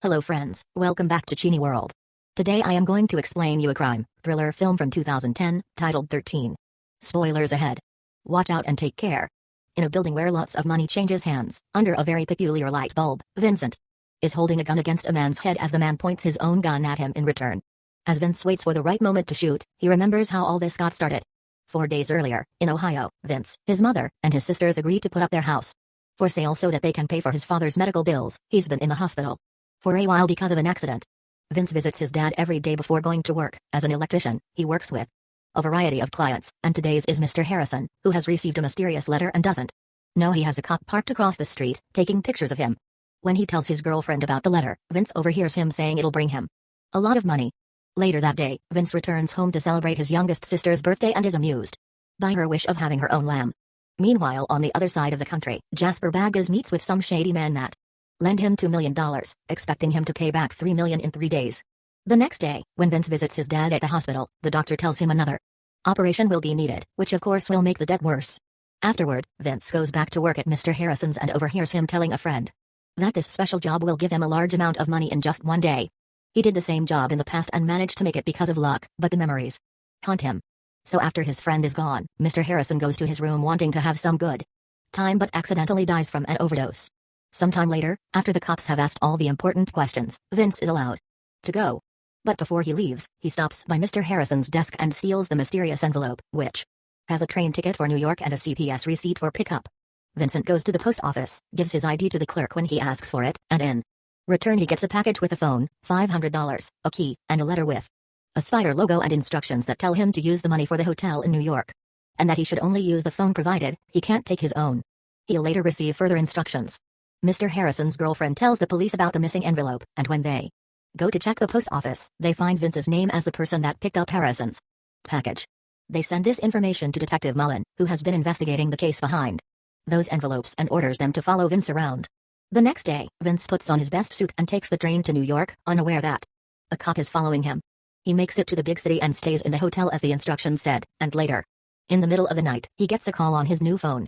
Hello friends, welcome back to Cini World. Today I am going to explain you a crime thriller film from 2010, titled 13. Spoilers ahead. Watch out and take care. In a building where lots of money changes hands, under a very peculiar light bulb, Vincent is holding a gun against a man's head as the man points his own gun at him in return. As Vince waits for the right moment to shoot, he remembers how all this got started. 4 days earlier, in Ohio, Vince, his mother, and his sisters agreed to put up their house for sale so that they can pay for his father's medical bills. He's been in the hospital for a while because of an accident. Vince visits his dad every day before going to work. As an electrician, he works with a variety of clients, and today's is Mr. Harrison, who has received a mysterious letter and doesn't know he has a cop parked across the street, taking pictures of him. When he tells his girlfriend about the letter, Vince overhears him saying it'll bring him a lot of money. Later that day, Vince returns home to celebrate his youngest sister's birthday and is amused by her wish of having her own lamb. Meanwhile, on the other side of the country, Jasper Baggas meets with some shady man that lend him $2 million, expecting him to pay back $3 million in 3 days. The next day, when Vince visits his dad at the hospital, the doctor tells him another operation will be needed, which of course will make the debt worse. Afterward, Vince goes back to work at Mr. Harrison's and overhears him telling a friend that this special job will give him a large amount of money in just 1 day. He did the same job in the past and managed to make it because of luck, but the memories haunt him. So after his friend is gone, Mr. Harrison goes to his room wanting to have some good time but accidentally dies from an overdose. Sometime later, after the cops have asked all the important questions, Vince is allowed to go. But before he leaves, he stops by Mr. Harrison's desk and steals the mysterious envelope, which has a train ticket for New York and a CPS receipt for pickup. Vincent goes to the post office, gives his ID to the clerk when he asks for it, and in return he gets a package with a phone, $500, a key, and a letter with a spider logo and instructions that tell him to use the money for the hotel in New York, and that he should only use the phone provided he can't take his own. He'll later receive further instructions. Mr. Harrison's girlfriend tells the police about the missing envelope, and when they go to check the post office, they find Vince's name as the person that picked up Harrison's package. They send this information to Detective Mullen, who has been investigating the case behind those envelopes and orders them to follow Vince around. The next day, Vince puts on his best suit and takes the train to New York, unaware that a cop is following him. He makes it to the big city and stays in the hotel as the instructions said, and later, in the middle of the night, he gets a call on his new phone.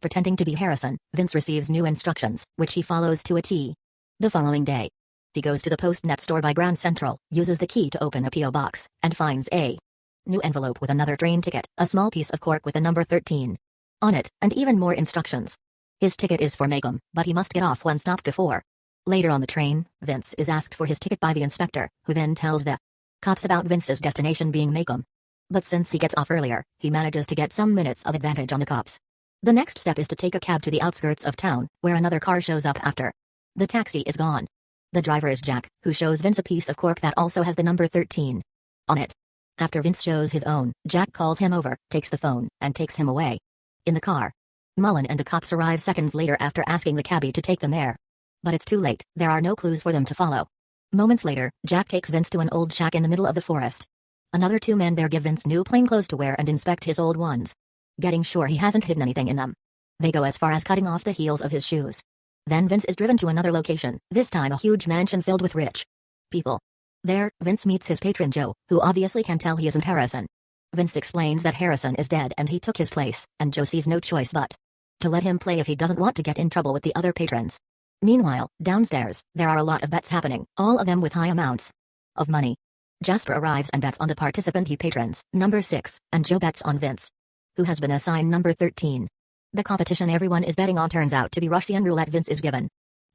Pretending to be Harrison, Vince receives new instructions, which he follows to a T. The following day, he goes to the Postnet store by Grand Central, uses the key to open a P.O. box, and finds a new envelope with another train ticket, a small piece of cork with the number 13 on it, and even more instructions. His ticket is for Macomb, but he must get off one stop before. Later on the train, Vince is asked for his ticket by the inspector, who then tells the cops about Vince's destination being Macomb. But since he gets off earlier, he manages to get some minutes of advantage on the cops. The next step is to take a cab to the outskirts of town, where another car shows up after the taxi is gone. The driver is Jack, who shows Vince a piece of cork that also has the number 13 on it. After Vince shows his own, Jack calls him over, takes the phone, and takes him away. In the car, Mullen and the cops arrive seconds later after asking the cabbie to take them there. But it's too late, there are no clues for them to follow. Moments later, Jack takes Vince to an old shack in the middle of the forest. Another 2 men there give Vince new plain clothes to wear and inspect his old ones, getting sure he hasn't hidden anything in them. They go as far as cutting off the heels of his shoes. Then Vince is driven to another location, this time a huge mansion filled with rich people. There, Vince meets his patron Joe, who obviously can tell he isn't Harrison. Vince explains that Harrison is dead and he took his place, and Joe sees no choice but to let him play if he doesn't want to get in trouble with the other patrons. Meanwhile, downstairs, there are a lot of bets happening, all of them with high amounts of money. Jasper arrives and bets on the participant he patrons, number 6, and Joe bets on Vince, who has been assigned number 13. The competition everyone is betting on turns out to be Russian Roulette. Vince is given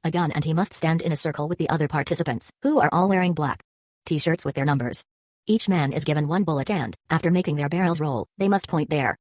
a gun and he must stand in a circle with the other participants, who are all wearing black t-shirts with their numbers. Each man is given 1 bullet and, after making their barrels roll, they must point their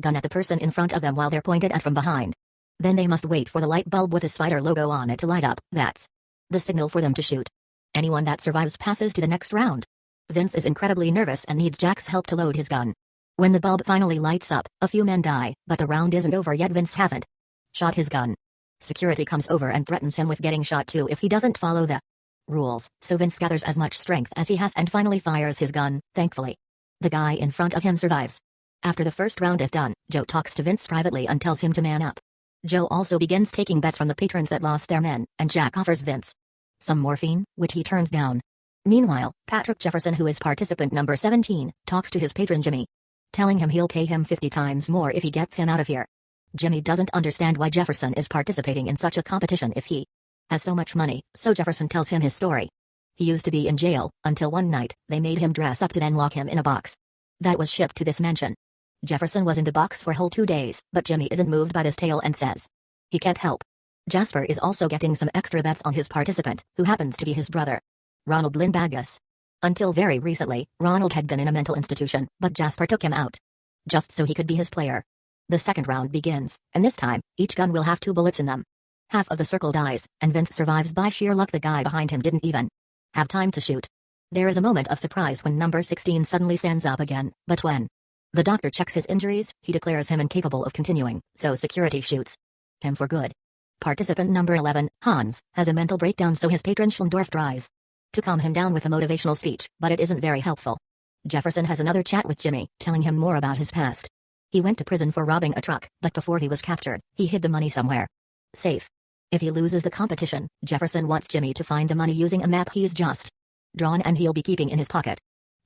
gun at the person in front of them while they're pointed at from behind. Then they must wait for the light bulb with a spider logo on it to light up. That's the signal for them to shoot. Anyone that survives passes to the next round. Vince is incredibly nervous and needs Jack's help to load his gun. When the bulb finally lights up, a few men die, but the round isn't over yet. Vince hasn't shot his gun. Security comes over and threatens him with getting shot too if he doesn't follow the rules, so Vince gathers as much strength as he has and finally fires his gun. Thankfully, the guy in front of him survives. After the first round is done, Joe talks to Vince privately and tells him to man up. Joe also begins taking bets from the patrons that lost their men, and Jack offers Vince some morphine, which he turns down. Meanwhile, Patrick Jefferson, who is participant number 17, talks to his patron Jimmy, telling him he'll pay him 50 times more if he gets him out of here. Jimmy doesn't understand why Jefferson is participating in such a competition if he Has so much money, so Jefferson tells him his story. He used to be in jail, until one night, they made him dress up to then lock him in a box. That was shipped to this mansion. Jefferson was in the box for a whole 2 days, but Jimmy isn't moved by this tale and says he can't help. Jasper is also getting some extra bets on his participant, who happens to be his brother, Ronald Lindbagus. Until very recently, Ronald had been in a mental institution, but Jasper took him out, just so he could be his player. The second round begins, and this time, each gun will have 2 bullets in them. Half of the circle dies, and Vince survives by sheer luck. The guy behind him didn't even have time to shoot. There is a moment of surprise when number 16 suddenly stands up again, but when the doctor checks his injuries, he declares him incapable of continuing, so security shoots him for good. Participant number 11, Hans, has a mental breakdown, so his patron Schlendorf tries to calm him down with a motivational speech, but it isn't very helpful. Jefferson has another chat with Jimmy, telling him more about his past. He went to prison for robbing a truck, but before he was captured, he hid the money somewhere safe. If he loses the competition, Jefferson wants Jimmy to find the money using a map he's just drawn and he'll be keeping in his pocket.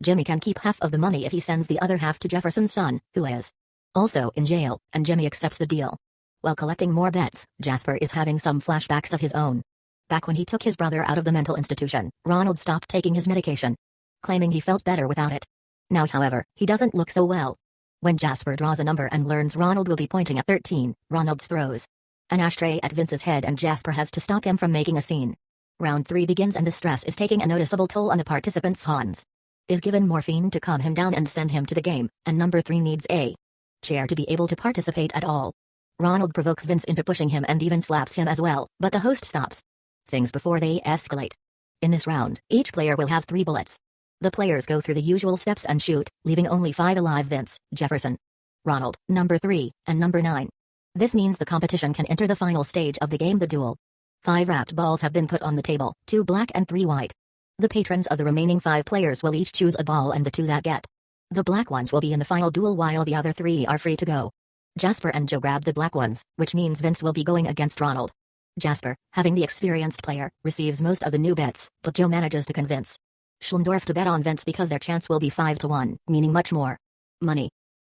Jimmy can keep half of the money if he sends the other half to Jefferson's son, who is also in jail, and Jimmy accepts the deal. While collecting more bets, Jasper is having some flashbacks of his own. Back when he took his brother out of the mental institution, Ronald stopped taking his medication, claiming he felt better without it. Now, however, he doesn't look so well. When Jasper draws a number and learns Ronald will be pointing at 13, Ronald throws an ashtray at Vince's head and Jasper has to stop him from making a scene. Round 3 begins and the stress is taking a noticeable toll on the participants. Hans is given morphine to calm him down and send him to the game, and number 3 needs a chair to be able to participate at all. Ronald provokes Vince into pushing him and even slaps him as well, but the host stops things before they escalate. In this round, each player will have 3 bullets. The players go through the usual steps and shoot, leaving only 5 alive: Vince, Jefferson, Ronald, number 3, and number 9. This means the competition can enter the final stage of the game, the duel. 5 wrapped balls have been put on the table, 2 black and 3 white. The patrons of the remaining 5 players will each choose a ball, and the 2 that get the black ones will be in the final duel while the other 3 are free to go. Jasper and Joe grab the black ones, which means Vince will be going against Ronald. Jasper, having the experienced player, receives most of the new bets, but Joe manages to convince Schlendorf to bet on Vince because their chance will be 5-1, meaning much more money.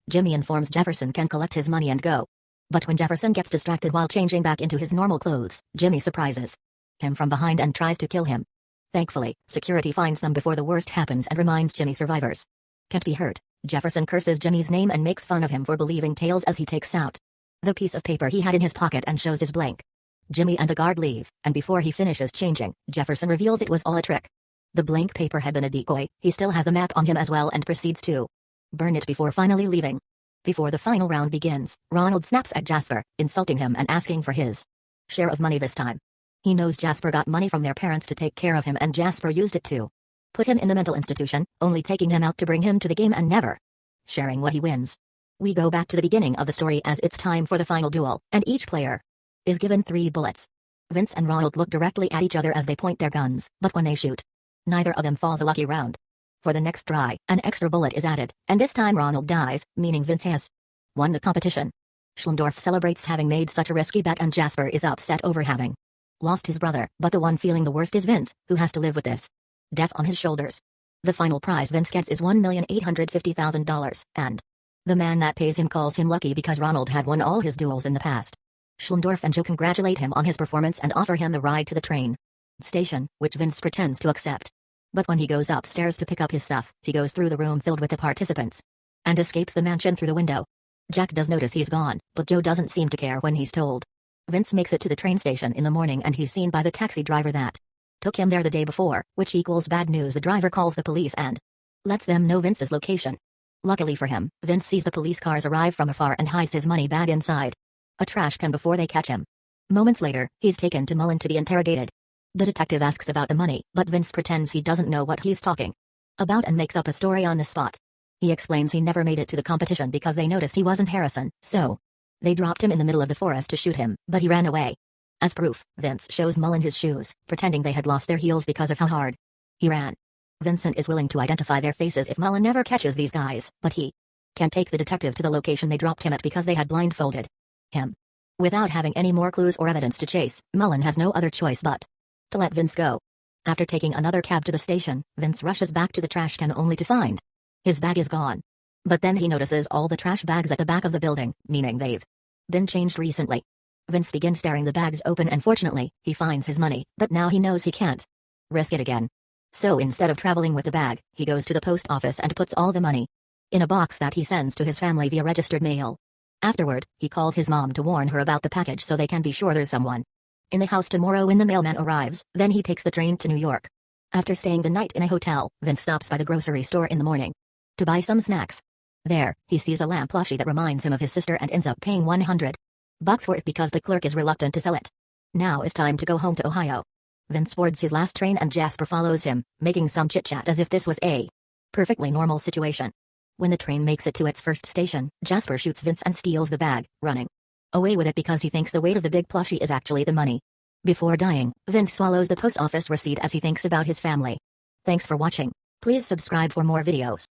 Jimmy informs Jefferson can collect his money and go. But when Jefferson gets distracted while changing back into his normal clothes, Jimmy surprises him from behind and tries to kill him. Thankfully, security finds them before the worst happens and reminds Jimmy survivors can't be hurt. Jefferson curses Jimmy's name and makes fun of him for believing tales as he takes out the piece of paper he had in his pocket and shows his blank. Jimmy and the guard leave, and before he finishes changing, Jefferson reveals it was all a trick. The blank paper had been a decoy. He still has the map on him as well and proceeds to burn it before finally leaving. Before the final round begins, Ronald snaps at Jasper, insulting him and asking for his share of money this time. He knows Jasper got money from their parents to take care of him and Jasper used it to put him in the mental institution, only taking him out to bring him to the game and never sharing what he wins. We go back to the beginning of the story as it's time for the final duel, and each player is given 3 bullets. Vince and Ronald look directly at each other as they point their guns, but when they shoot, neither of them falls a lucky round. For the next try, an extra bullet is added, and this time Ronald dies, meaning Vince has won the competition. Schlendorf celebrates having made such a risky bet and Jasper is upset over having lost his brother, but the one feeling the worst is Vince, who has to live with this death on his shoulders. The final prize Vince gets is $1,850,000, and the man that pays him calls him lucky because Ronald had won all his duels in the past. Schlendorf and Joe congratulate him on his performance and offer him the ride to the train station, which Vince pretends to accept. But when he goes upstairs to pick up his stuff, he goes through the room filled with the participants and escapes the mansion through the window. Jack does notice he's gone, but Joe doesn't seem to care when he's told. Vince makes it to the train station in the morning and he's seen by the taxi driver that took him there the day before, which equals bad news. The driver calls the police and lets them know Vince's location. Luckily for him, Vince sees the police cars arrive from afar and hides his money bag inside a trash can before they catch him. Moments later, he's taken to Mullen to be interrogated. The detective asks about the money, but Vince pretends he doesn't know what he's talking about and makes up a story on the spot. He explains he never made it to the competition because they noticed he wasn't Harrison, so they dropped him in the middle of the forest to shoot him, but he ran away. As proof, Vince shows Mullen his shoes, pretending they had lost their heels because of how hard he ran. Vincent is willing to identify their faces if Mullen never catches these guys, but he can't take the detective to the location they dropped him at because they had blindfolded him. Without having any more clues or evidence to chase, Mullen has no other choice but to let Vince go. After taking another cab to the station, Vince rushes back to the trash can only to find his bag is gone. But then he notices all the trash bags at the back of the building, meaning they've been changed recently. Vince begins staring the bags open and fortunately, he finds his money, but now he knows he can't risk it again. So instead of traveling with the bag, he goes to the post office and puts all the money in a box that he sends to his family via registered mail. Afterward, he calls his mom to warn her about the package so they can be sure there's someone in the house tomorrow when the mailman arrives. Then he takes the train to New York. After staying the night in a hotel, Vince stops by the grocery store in the morning to buy some snacks. There, he sees a lamp plushie that reminds him of his sister and ends up paying $100 worth because the clerk is reluctant to sell it. Now is time to go home to Ohio. Vince boards his last train and Jasper follows him, making some chit-chat as if this was a perfectly normal situation. When the train makes it to its first station, Jasper shoots Vince and steals the bag, running away with it because he thinks the weight of the big plushie is actually the money. Before dying, Vince swallows the post office receipt as he thinks about his family. Thanks for watching. Please subscribe for more videos.